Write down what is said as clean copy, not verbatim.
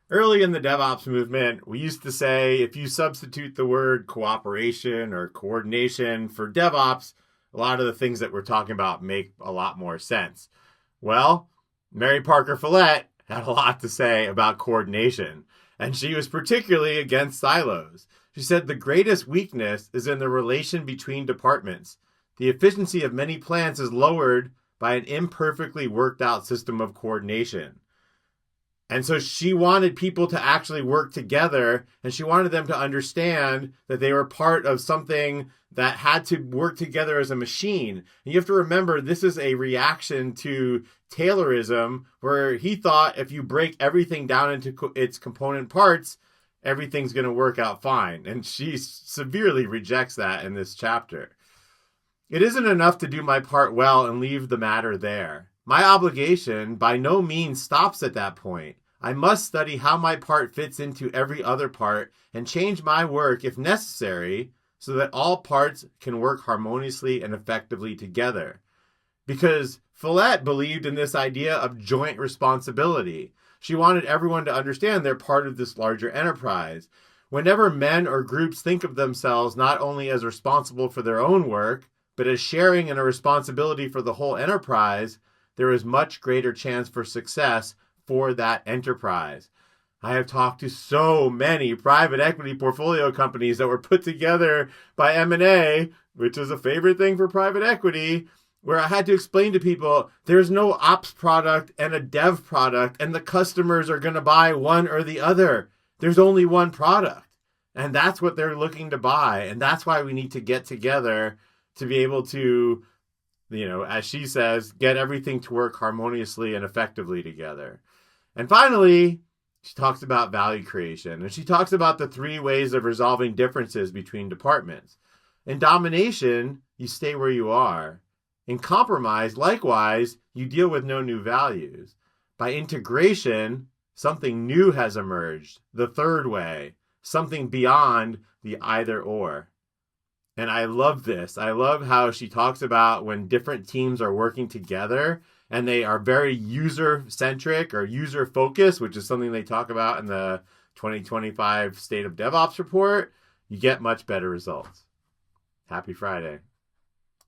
Early in the DevOps movement, we used to say if you substitute the word cooperation or coordination for DevOps, a lot of the things that we're talking about make a lot more sense. Well, Mary Parker Follett had a lot to say about coordination, and she was particularly against silos. She said the greatest weakness is in the relation between departments. The efficiency of many plants is lowered by an imperfectly worked out system of coordination. And so she wanted people to actually work together, and she wanted them to understand that they were part of something that had to work together as a machine. And you have to remember, this is a reaction to Taylorism, where he thought if you break everything down into its component parts, everything's going to work out fine. And she severely rejects that in this chapter. It isn't enough to do my part well and leave the matter there. My obligation by no means stops at that point. I must study how my part fits into every other part and change my work if necessary so that all parts can work harmoniously and effectively together. Because Follett believed in this idea of joint responsibility. She wanted everyone to understand they're part of this larger enterprise. Whenever men or groups think of themselves not only as responsible for their own work, but as sharing in a responsibility for the whole enterprise, there is much greater chance for success for that enterprise. I have talked to so many private equity portfolio companies that were put together by M&A, which is a favorite thing for private equity, where I had to explain to people there's no ops product and a dev product, and the customers are going to buy one or the other. There's only one product, and that's what they're looking to buy, and that's why we need to get together to be able to, as she says, get everything to work harmoniously and effectively together. And finally, she talks about value creation, and she talks about the 3 ways of resolving differences between departments. In domination, you stay where you are. In compromise, likewise, you deal with no new values. By integration, something new has emerged, the 3rd way, something beyond the either or. And I love this. I love how she talks about when different teams are working together and they are very user-centric or user-focused, which is something they talk about in the 2025 State of DevOps report, you get much better results. Happy Friday.